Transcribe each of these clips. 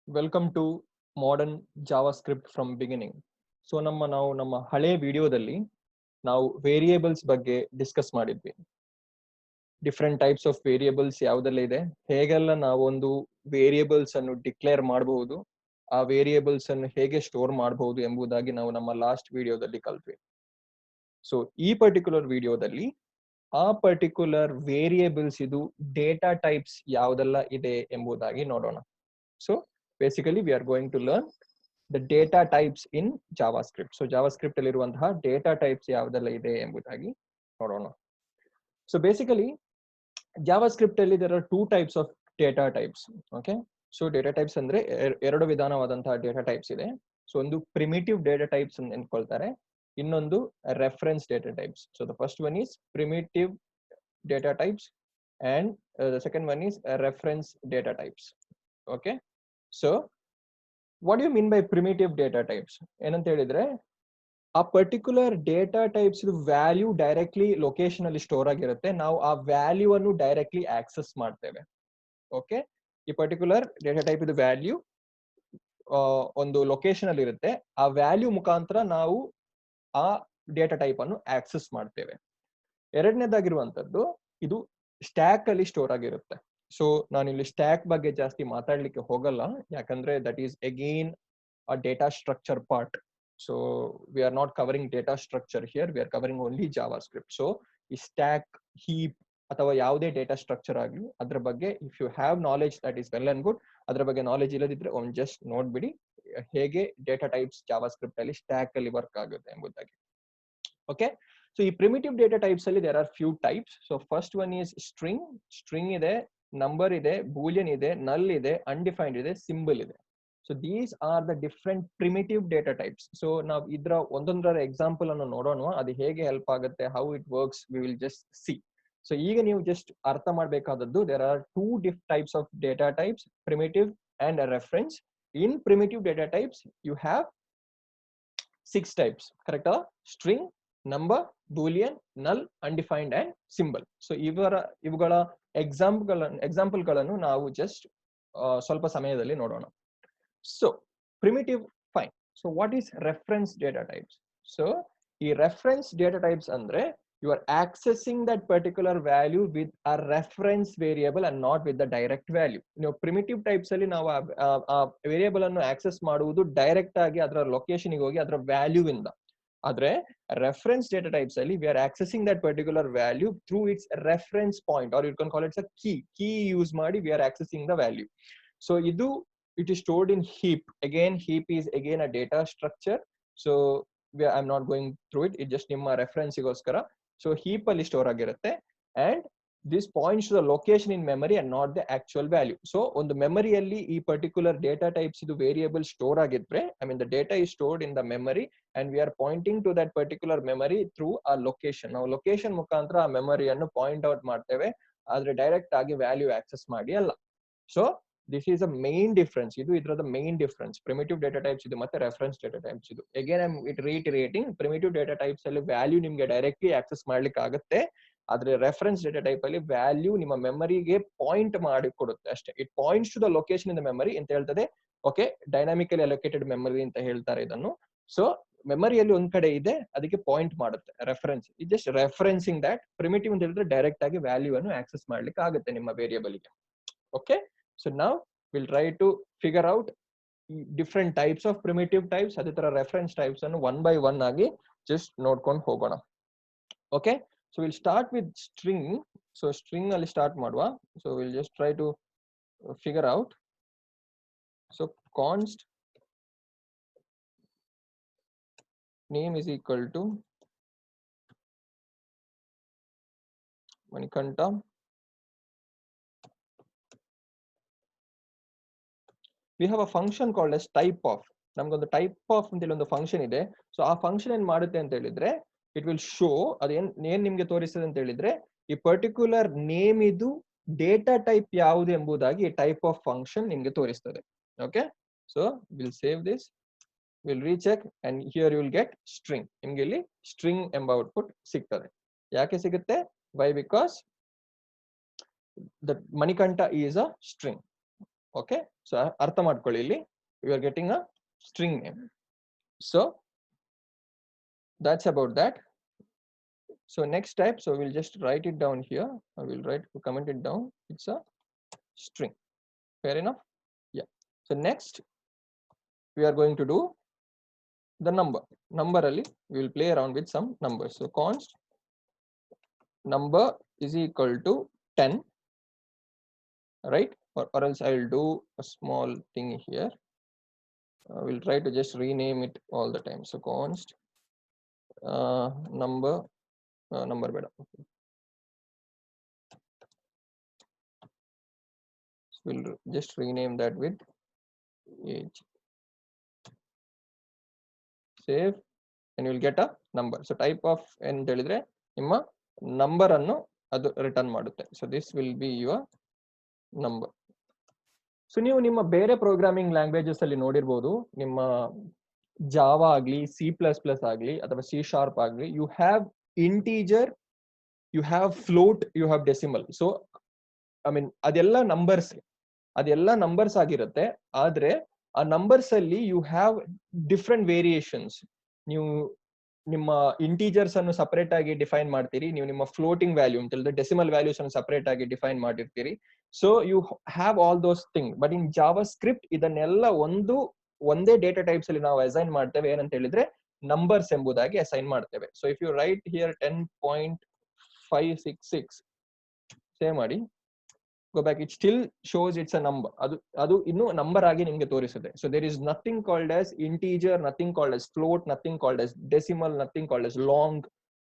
Welcome to modern JavaScript from beginning. So ನಮ್ಮ ಹಳೆ ವಿಡಿಯೋದಲ್ಲಿ ನಾವು ವೇರಿಯೇಬಲ್ಸ್ ಬಗ್ಗೆ ಡಿಸ್ಕಸ್ ಮಾಡಿದ್ವಿ. ಡಿಫ್ರೆಂಟ್ ಟೈಪ್ಸ್ ಆಫ್ ವೇರಿಯೇಬಲ್ಸ್ ಯಾವುದೆಲ್ಲ ಇದೆ, ಹೇಗೆಲ್ಲ ನಾವೊಂದು ವೇರಿಯೇಬಲ್ಸ್ ಅನ್ನು ಡಿಕ್ಲೇರ್ ಮಾಡಬಹುದು, ಆ ವೇರಿಯೇಬಲ್ಸ್ ಅನ್ನು ಹೇಗೆ ಸ್ಟೋರ್ ಮಾಡಬಹುದು ಎಂಬುದಾಗಿ ನಾವು ನಮ್ಮ ಲಾಸ್ಟ್ ವಿಡಿಯೋದಲ್ಲಿ ಕಲ್ತ್ವಿ. ಸೊ ಈ ಪರ್ಟಿಕ್ಯುಲರ್ ವಿಡಿಯೋದಲ್ಲಿ ಆ ಪರ್ಟಿಕ್ಯುಲರ್ ವೇರಿಯೇಬಲ್ಸ್ ಇದು ಡೇಟಾ ಟೈಪ್ಸ್ ಯಾವುದೆಲ್ಲ ಇದೆ ಎಂಬುದಾಗಿ ನೋಡೋಣ. So basically we are going to learn the data types in JavaScript. So JavaScript ಅಲ್ಲಿರುವಂತಹ data types ಯಾವುದೆಲ್ಲ ಇದೆ ಎಂಬುದಾಗಿ ನೋಡೋಣ. So basically JavaScript ಅಲ್ಲಿ there are two types of data types. Okay. So data types ಅಂದ್ರೆ ಎರಡು ವಿಧಾನವಾದಂತಹ data types ಇದೆ. So ಒಂದು primitive data types ಅಂತ ಅನ್ಕೊಳ್ತಾರೆ, ಇನ್ನೊಂದು reference data types. So the first one is primitive data types and the second one is reference data types. Okay. So what do you mean by primitive data types? ಏನಂತ ಹೇಳಿದ್ರೆ ಆ particular data types value directly location ಅಲ್ಲಿ store ಆಗಿರುತ್ತೆ, ನಾವು ಆ value ಅನ್ನು directly access ಮಾಡ್ತೇವೆ. Okay, ಈ ಪರ್ಟಿಕ್ಯುಲರ್ ಡೇಟಾ ಟೈಪ್ ಇದು ವ್ಯಾಲ್ಯೂ ಒಂದು ಲೊಕೇಶನ್ ಅಲ್ಲಿ ಇರುತ್ತೆ, ಆ ವ್ಯಾಲ್ಯೂ ಮುಖಾಂತರ ನಾವು ಆ ಡೇಟಾ ಟೈಪ್ ಅನ್ನು ಆಕ್ಸೆಸ್ ಮಾಡ್ತೇವೆ. ಎರಡನೇದಾಗಿರುವಂತದ್ದು ಇದು ಸ್ಟ್ಯಾಕ್ ಅಲ್ಲಿ ಸ್ಟೋರ್ ಆಗಿರುತ್ತೆ. ಸೊ ನಾನು ಇಲ್ಲಿ ಸ್ಟ್ಯಾಕ್ ಬಗ್ಗೆ ಜಾಸ್ತಿ ಮಾತಾಡ್ಲಿಕ್ಕೆ ಹೋಗಲ್ಲ, ಯಾಕಂದ್ರೆ that is again a data structure part. So we are not covering data structure here, we are covering only JavaScript. So ಈ ಸ್ಟ್ಯಾಕ್, ಹೀಪ್ ಅಥವಾ ಯಾವುದೇ ಡೇಟಾ ಸ್ಟ್ರಕ್ಚರ್ ಆಗಲಿ ಅದ್ರ ಬಗ್ಗೆ if you have knowledge that is well and good. ಅದ್ರ ಬಗ್ಗೆ knowledge ಇಲ್ಲದಿದ್ರೆ ಒಂದು ಜಸ್ಟ್ ನೋಡ್ಬಿಡಿ ಹೇಗೆ ಡೇಟಾ ಟೈಪ್ಸ್ ಜಾವಾಸ್ಕ್ರಿಪ್ಟ್ ಅಲ್ಲಿ ಸ್ಟ್ಯಾಕ್ ಅಲ್ಲಿ ವರ್ಕ್ ಆಗುತ್ತೆ ಎಂಬುದಾಗಿ. ಓಕೆ, ಸೊ ಈ ಪ್ರಿಮಿಟಿವ್ ಡೇಟಾ ಟೈಪ್ಸ್ ಅಲ್ಲಿ there are few types. So first one is string. String ಇದೆ, ನಂಬರ್ ಇದೆ, ಬೂಲಿಯನ್ ಇದೆ, ನಲ್ ಇದೆ, ಅನ್ಡಿಫೈನ್ಡ್ ಇದೆ, ಸಿಂಬಲ್ ಇದೆ. So these are the different primitive data types. So ನಾವು ಇದರ ಒಂದೊಂದರ ಎಕ್ಸಾಂಪಲ್ ಅನ್ನು ನೋಡೋಣ, ಅದು ಹೇಗೆ ಹೆಲ್ಪ್ ಆಗುತ್ತೆ, how it works, we will just see. So ಈಗ ನೀವು ಜಸ್ಟ್ ಅರ್ಥ ಮಾಡಬೇಕಾದದ್ದು, there are two types of data types, primitive and reference. In primitive data types you have 6 types, correct? String, number, boolean, null, undefined and symbol. So ಇವುಗಳ example ಗಳನ್ನು ನಾವು just ಸ್ವಲ್ಪ ಸಮಯದಲ್ಲಿ ನೋಡೋಣ. So primitive, fine. So what is reference data types? So ಈ reference data types ಅಂದ್ರೆ you are accessing that particular value with a reference variable and not with the direct value. ನೀವು primitive types ಅಲ್ಲಿ ನಾವು ಆ variable ಅನ್ನು access ಮಾಡುವುದು direct ಆಗಿ ಅದರ ಲೊಕೇಶನ್ ಹೋಗಿ ಅದರ ವ್ಯಾಲ್ಯೂ ಇಂದ. ಆದ್ರೆ ರೆಫರೆನ್ಸ್ ಡೇಟಾ ಟೈಪ್ಸ್ ಅಲ್ಲಿ we are accessing that particular value through its reference point, or you can call it a key use ಮಾಡಿ we are accessing the value. So ಇದು it is stored in heap. Again, heap is again a data structure. So I'm not going through it, it just ನಿಮ್ಮ reference ಗೋಸ್ಕರ. So heap ಅಲ್ಲಿ store ಆಗಿರುತ್ತೆ and this points to the location in memory and not the actual value. So ಒಂದು ಮೆಮರಿಯಲ್ಲಿ ಈ particular data types ಇದು variable store ಆಗಿದ್ರೆ, I mean the data is stored in the memory and we are pointing to that particular memory through ಆ location. ನಾವು location ಮುಖಾಂತರ ಆ ಮೆಮರಿಯನ್ನು point out ಮಾಡ್ತೇವೆ, ಆದ್ರೆ ಡೈರೆಕ್ಟ್ ಆಗಿ ವ್ಯಾಲ್ಯೂ ಆಕ್ಸೆಸ್ ಮಾಡಿ ಅಲ್ಲ. So this is a main difference. ಇದು ಇದರದ main difference. Primitive data types ಇದು ಮತ್ತೆ reference data types ಇದು. Again I'm reiterating, primitive data types ಅಲ್ಲಿ ವ್ಯಾಲ್ಯೂ ನಿಮ್ಗೆ ಡೈರೆಕ್ಟ್ಲಿ ಆಕ್ಸೆಸ್ ಮಾಡ್ಲಿಕ್ಕೆ ಆಗುತ್ತೆ, ಆದ್ರೆ ರೆಫರೆನ್ಸ್ ಡೇಟಾ ಟೈಪ್ ಅಲ್ಲಿ ವ್ಯಾಲ್ಯೂ ನಿಮ್ಮ ಮೆಮರಿಗೆ ಪಾಯಿಂಟ್ ಮಾಡಿ ಕೊಡುತ್ತೆ ಅಷ್ಟೇ. It points to the location in the memory ಅಂತ ಹೇಳ್ತದೆ. ಓಕೆ, ಡೈನಾಮಿಕಲಿ ಅಲೋಕೇಟೆಡ್ ಮೆಮರಿ ಅಂತ ಹೇಳ್ತಾರೆ ಇದನ್ನು. ಸೊ ಮೆಮರಿಯಲ್ಲಿ ಒಂದ್ ಕಡೆ ಇದೆ, ಅದಕ್ಕೆ ಪಾಯಿಂಟ್ ಮಾಡುತ್ತೆ reference. It just referencing that. Primitive ಅಂತ ಹೇಳಿದ್ರೆ ಡೈರೆಕ್ಟ್ ಆಗಿ ವ್ಯಾಲ್ಯೂ ಅನ್ನು ಆಕ್ಸೆಸ್ ಮಾಡ್ಲಿಕ್ಕೆ ಆಗುತ್ತೆ ನಿಮ್ಮ ವೇರಿಯೇಬಲ್ ಗೆ. Okay, so now we'll try to figure out different types of primitive types, ಅದೇ ತರ reference types ಅನ್ನು one by one ಆಗಿ just ನೋಡ್ಕೊಂಡು ಹೋಗೋಣ. Okay, so we'll start with string. So string ಅಲ್ಲಿ start ಮಾಡುವ. So we'll just try to figure out. So const name is equal to Manikanta we have a function called as type of. ನಮ್ಗೊಂದು type of ಅಂತ ಹೇಳಿ ಒಂದು function ಇದೆ. So ಆ function ಏನ್ ಮಾಡುತ್ತೆ ಅಂತ ಹೇಳಿದ್ರೆ, ಇಟ್ ವಿಲ್ ಶೋ, ಅದೇನ್ ನಿಮ್ಗೆ ತೋರಿಸ್ತದೆ ಅಂತ ಹೇಳಿದ್ರೆ, ಈ ಪರ್ಟಿಕ್ಯುಲರ್ ನೇಮ್ ಇದು ಡೇಟಾ ಟೈಪ್ ಯಾವುದು ಎಂಬುದಾಗಿ ಈ ಟೈಪ್ ಆಫ್ ಫಂಕ್ಷನ್ ನಿಮ್ಗೆ ತೋರಿಸ್ತದೆ. Okay, so will save this, will recheck and here you will get string. ನಿಮ್ಗೆ ಇಲ್ಲಿ ಸ್ಟ್ರಿಂಗ್ ಎಂಬ ಔಟ್ಪುಟ್ ಸಿಗ್ತದೆ. ಯಾಕೆ ಸಿಗುತ್ತೆ? Why? Because the Manikanta is a string. Okay, so artha madಕೊಳ್ಳಿ ಇಲ್ಲಿ we are getting a string name. So that's about that. So next type, so we'll just write it down here. I will comment it down. It's a string. Fair enough? Yeah. So next we are going to do the number ali we will play around with some numbers. So const number is equal to 10, right? Or else I will do a small thing here. I will try to just rename it all the time. So const number beda. So we'll just rename that with age. Save, and you will get a number. So type of ಅಂತ ಹೇಳಿದ್ರೆ ನಿಮ್ಮ number ಅನ್ನು ಅದು return ಮಾಡುತ್ತೆ. So this will be your number. So ನೀವು ನಿಮ್ಮ ಬೇರೆ programming languages ಅಲ್ಲಿ ನೋಡಿರ್ಬೋದು, ನಿಮ್ಮ ಜಾವಾ ಆಗ್ಲಿ, C++ ಆಗ್ಲಿ ಅಥವಾ C# ಆಗ್ಲಿ, you have integer, you have float, you have decimal. So I mean ಅದೆಲ್ಲ ನಂಬರ್ಸ್ ಆಗಿರುತ್ತೆ. ಆದ್ರೆ ಆ ನಂಬರ್ಸ್ ಅಲ್ಲಿ ಯು ಹ್ಯಾವ್ ಡಿಫ್ರೆಂಟ್ ವೇರಿಯೇಷನ್ಸ್. ನೀವು ನಿಮ್ಮ ಇಂಟೀಜರ್ಸ್ ಅನ್ನು ಸಪರೇಟ್ ಆಗಿ ಡಿಫೈನ್ ಮಾಡ್ತೀರಿ, ನೀವು ನಿಮ್ಮ ಫ್ಲೋಟಿಂಗ್ ವ್ಯಾಲ್ಯೂ ಅಂತ ಹೇಳಿದ್ರೆ ಡೆಸಿಮಲ್ ವ್ಯಾಲ್ಯೂಸ್ ಅನ್ನು ಸಪರೇಟ್ ಆಗಿ ಡಿಫೈನ್ ಮಾಡಿರ್ತೀರಿ. So you have all those thing. But in JavaScript ಇದನ್ನೆಲ್ಲ ಒಂದೇ ಡೇಟಾ ಟೈಪ್ಸ್ ಅಲ್ಲಿ ನಾವು ಅಸೈನ್ ಮಾಡ್ತೇವೆ. ಏನಂತ ಹೇಳಿದ್ರೆ ನಂಬರ್ಸ್ ಎಂಬುದಾಗಿ ಅಸೈನ್ ಮಾಡ್ತೇವೆ. So if you write here 10.566 save ಮಾಡಿ, go back, it still shows it's a number. adu innu number agi nimge torisade. So there is nothing called as integer, nothing called as float, nothing called as decimal, nothing called as long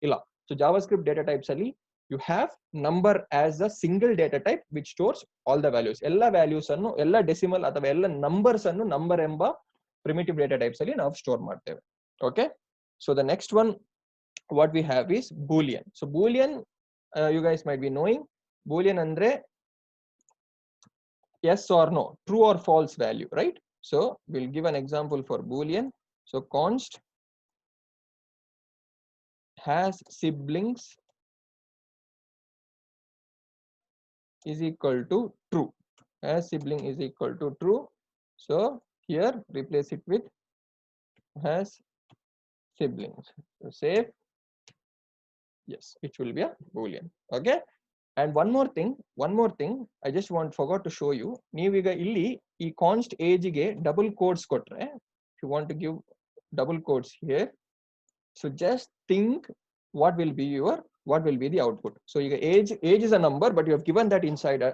illa. So javascript data types alli you have number as a single data type which stores all the values. Ella values annu, ella decimal athava ella numbers annu number emba primitive data types alli ನಾವು store ಮಾಡ್ತೇವೆ. Okay, so the next one what we have is boolean. So boolean, you guys might be knowing boolean andre yes or no, true or false value, right? So we'll give an example for boolean. So const has siblings is equal to true. Has sibling is equal to true. So here replace it with has siblings. So save. Yes, it will be a boolean. Okay. And one more thing, I just forgot to show you. ನೀವೀಗ ಇಲ್ಲಿ ಈ ಕಾನ್ಸ್ಟ್ age ಗೆ double codes ಕೊಟ್ರೆ, if you want to give double quotes here, so just think what will be the output. So ಈಗ age is a number, but you have given that inside a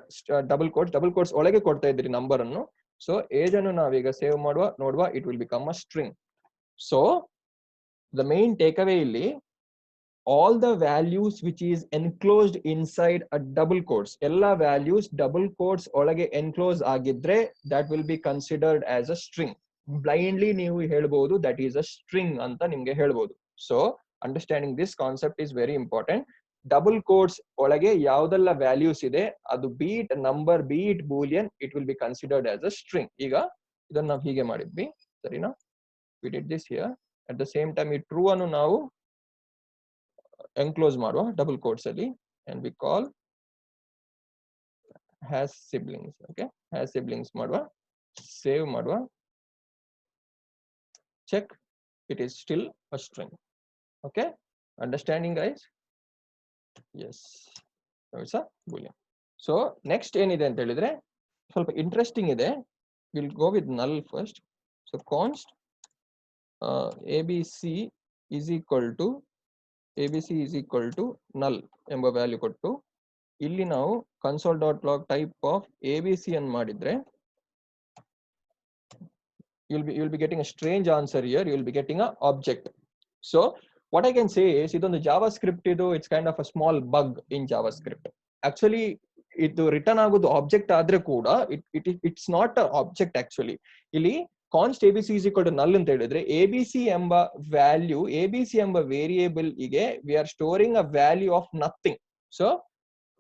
double quotes ಒಳಗೆ ಕೊಡ್ತಾ ಇದ್ರಿ number ಅನ್ನು. So age ಅನ್ನು ನಾವೀಗ save ನೋಡುವ, it will become a string. So the main takeaway ಇಲ್ಲಿ, all the values which is enclosed inside a double quotes, ella values double quotes olage enclose agidre, that will be considered as a string. Blindly ನೀವು ಹೇಳ್ಬೋದು that is a string ಅಂತ ನಿಮಗೆ ಹೇಳ್ಬೋದು. So understanding this concept is very important. Double quotes ಒಳಗೆ ಯಾವುದೆಲ್ಲ values ಇದೆ, ಅದು be it number, be it boolean, it will be considered as a string. ಈಗ ಇದನ್ನ ನಾವು ಹೀಗೆ ಮಾಡಿದ್ವಿ, ಸರಿನಾ? We did this here. At the same time ಈ true ಅನ್ನು ನಾವು enclose ಮಾಡುವ double quotes ಅಲ್ಲಿ, and we call has siblings. Okay, has siblings ಮಾಡುವ, save ಮಾಡುವ, check, it is still a string. Okay, understanding guys? Yes, so it's a boolean. So next ಏನಿದೆ ಅಂತ ಹೇಳಿದ್ರೆ ಸ್ವಲ್ಪ ಇಂಟ್ರೆಸ್ಟಿಂಗ್ ಇದೆ. We'll go with null first. So const abc is equal to null ಎಂಬ value ಕೊಟ್ಟು, ಇಲ್ಲಿ ನಾವು console.log type of abc ಅನ್ನು ಮಾಡಿದ್ರೆ you'll be getting a strange answer here. You'll be getting a object. So what I can say is ಇದೊಂದು JavaScript ಇದು, it's kind of a small bug in JavaScript. Actually ಇದು return ಆಗೋದು object ಆದ್ರೆ ಕೂಡ it's not a object actually. ಇಲ್ಲಿ const abc is equal to null ಅಂತ ಹೇಳಿದ್ರೆ abc ಎಂಬ ವ್ಯಾಲ್ಯೂ, abc ಎಂಬ ವೇರಿಯೇಬಲ್ ಗೆ we are storing a value of nothing. So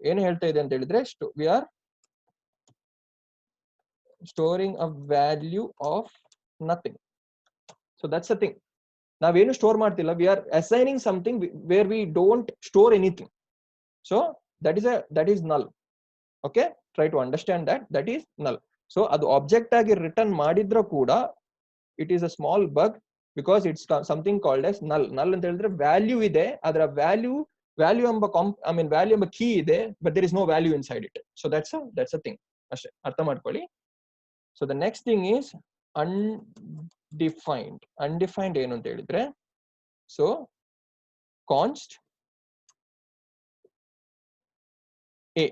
ಏನು ಹೇಳ್ತಾ ಇದೆ ಅಂತ ಹೇಳಿದ್ರೆ we are storing a value of nothing. So that's the thing. ನಾವೇನು ಸ್ಟೋರ್ ಮಾಡ್ತಿಲ್ಲ, we are assigning something where we don't store anything. So that is null. Okay, try to understand that is null. So ಅದು object ಆಗಿ return ಮಾಡಿದ್ರು ಕೂಡ it is a small bug because it's something called as ನಲ್. ನಲ್ ಅಂತ ಹೇಳಿದ್ರೆ value ಇದೆ, ಅದರ ವ್ಯಾಲ್ಯೂ ಎಂಬ ವ್ಯಾಲ್ಯೂ ಎಂಬ ಕೀ ಇದೆ, but there is no value inside it. So that's a thing ಅಷ್ಟೇ, ಅರ್ಥ ಮಾಡ್ಕೊಳ್ಳಿ. So the next thing is undefined. Undefined ಏನು ಅಂತ ಹೇಳಿದ್ರೆ, so const a.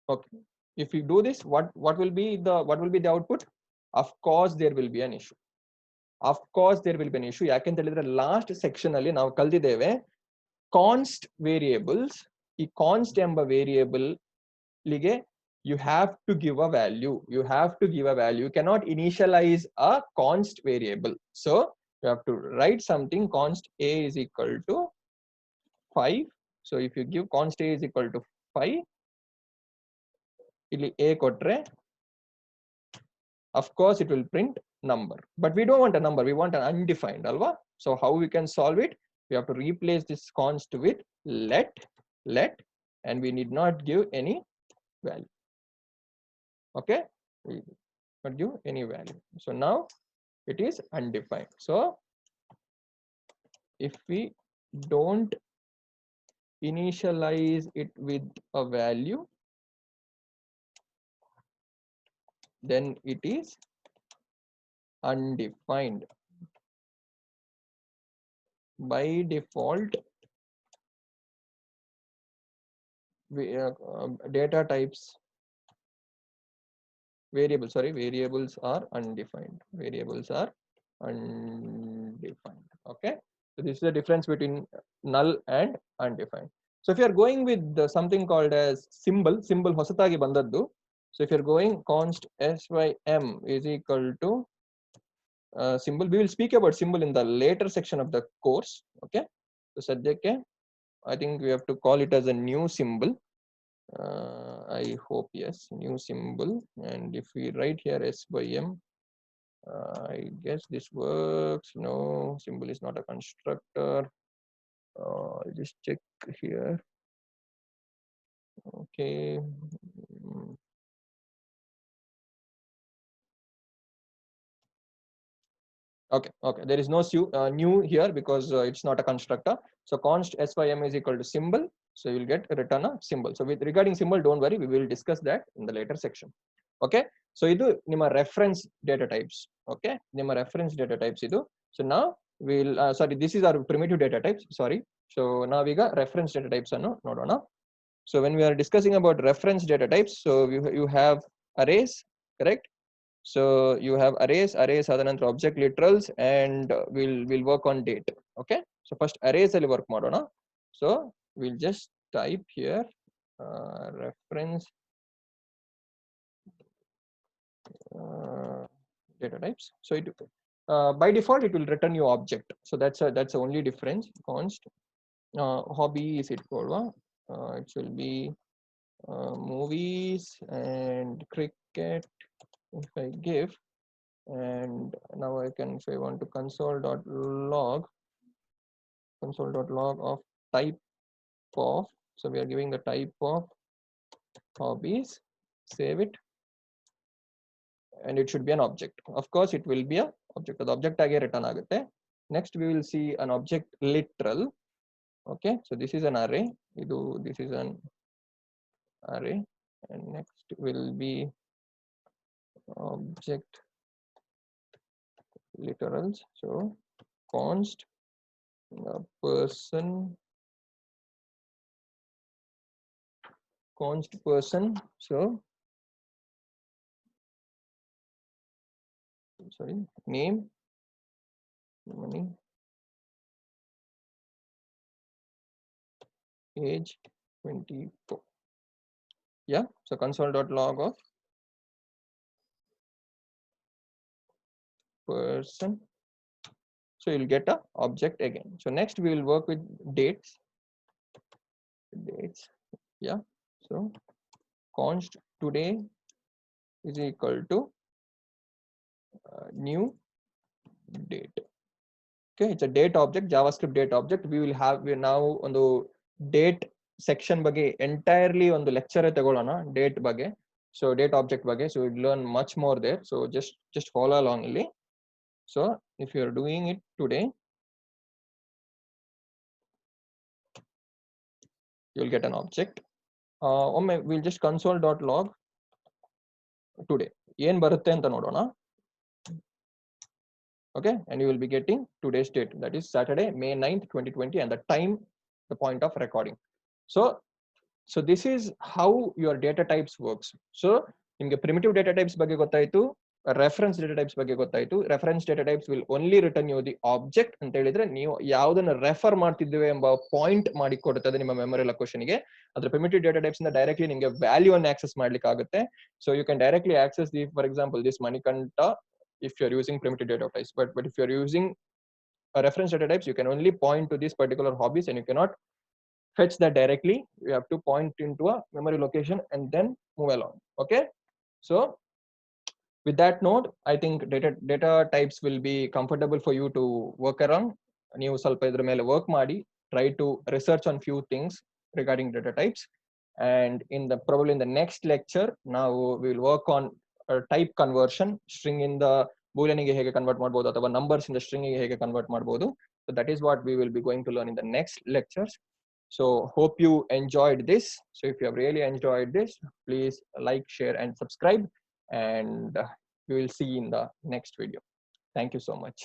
Okay, if you do this, what will be the output? Of course there will be an issue. Of course there will be an issue. ಯಾಕೆಂತ ಹೇಳಿದ್ರೆ last section ಅಲ್ಲಿ ನಾವು ಕಲ್ತಿದ್ದೇವೆ ಕಾನ್ಸ್ಟ್ variables. ಈ ಕಾನ್ಸ್ಟ್ ಎಂಬ ವೇರಿಯೇಬಲ್ ಗೆ you have to give a value. You have to give a value. You cannot initialize a const variable. So you have to write something const a is equal to 5. So if you give const a is equal to 5, ಇಲ್ಲಿ a ಕೊಟ್ರೆ of course it will print number, but we don't want a number, we want an undefined, alva. So how we can solve it? We have to replace this const with let, and we need not give any value. Okay, we not give any value. So now it is undefined. So if we don't initialize it with a value, then it is undefined. By default, data types variables are undefined. Variables are undefined. Okay, so this is the difference between null and undefined. So if you are going with something called as symbol ಹೊಸತಾಗಿ ಬಂದದ್ದು. So if you're going const sym is equal to symbol, we will speak about symbol in the later section of the course. Okay, so sadyake I think we have to call it as a new symbol. I hope yes, new symbol. And if we write here sym, I guess this works. No, symbol is not a constructor. I'll just check here. Okay. Okay, there is no new here because it's not a constructor. So const sym is equal to symbol, so you'll get return a symbol. So with regarding symbol, don't worry, we will discuss that in the later section. Okay, so idu ನಿಮ್ಮ reference data types. Okay, ನಿಮ್ಮ reference data types idu. So now we'll sorry, this is our primitive data types, sorry. So now we got reference data types annu nodona. So when we are discussing about reference data types, so you have arrays, correct? So you have arrays adananತರ object literals, and we'll work on date. Okay, so first arrays ಅಲ್ಲಿ work ಮಾಡೋಣ. So we'll just type here reference data types. So it by default it will return you object. So that's the only difference. Const hobby is it called it will be movies and cricket. If I give, and now I can, if I want to console.log of type of, so we are giving the type of hobbies, save it, and it should be an object. Of course it will be a object. The object age return agutte. Next we will see an object literal. Okay, so this is an array, this is an array, and next will be object literals. So const person, so sorry, name, money, age 24. Yeah, so console.log of person, so you'll get a object again. So next we will work with dates. Yeah, so const today is equal to new date. Okay, it's a date object, JavaScript date object. We now on the date section ಬಗ್ಗೆ entirely ಒಂದು lecture ತಗೊಳ್ಳೋಣ date ಬಗ್ಗೆ. So date object ಬಗ್ಗೆ, so you'll learn much more there. So just follow along ಇಲ್ಲಿ. So if you're doing it today, you'll get an object. We'll just console.log today. ಏನ್ ಬರುತ್ತೆ ಅಂತ ನೋಡೋಣ. Okay, and you will be getting today's date, that is Saturday, May 9th, 2020, and the time, the point of recording. So this is how your data types works. So ನಿಮಗೆ primitive data types ಬಗ್ಗೆ ಗೊತ್ತಾಯ್ತು, reference data types ಬಗ್ಗೆ ಗೊತ್ತಾಯ್ತು. Reference data types will only return you the object ಅಂತ ಹೇಳಿದ್ರೆ ನೀವು ಯಾವುದನ್ನ refer ಮಾಡ್ತಿದ್ದೇವೆ ಎಂಬ ಪಾಯಿಂಟ್ ಮಾಡಿ ಕೊಡುತ್ತದೆ ನಿಮ್ಮ ಮೆಮೊರಿ ಲೊಕೇಶನ್ಗೆ. ಅದ್ರ primitive data types ಇಂದ ಡೈರೆಕ್ಟ್ಲಿ ನಿಮಗೆ ವ್ಯಾಲ್ಯೂ ಅನ್ನು ಆಕ್ಸೆಸ್ ಮಾಡ್ಲಿಕ್ಕೆ ಆಗುತ್ತೆ. So you can directly access the, for example, this Manikanta if you're using primitive data types, but if you're using a reference data types, you can only point to these particular hobbies and you cannot fetch that directly. You have to point into a memory location and then move along. Okay, so with that note, I think data types will be comfortable for you to work around. ನೀವು ಸ್ವಲ್ಪ ಇದ್ರ ಮೇಲೆ work ಮಾಡಿ, try to research on few things regarding data types, and probably in the next lecture now we will work on type conversion. String in the boolean ಗೆ ಹೇಗೆ convert ಮಾಡಬಹುದು ಅಥವಾ numbers in the string ಗೆ ಹೇಗೆ convert ಮಾಡಬಹುದು. So that is what we will be going to learn in the next lectures. So hope you enjoyed this. So if you have really enjoyed this, please like, share and subscribe, and we will see you in the next video. Thank you so much.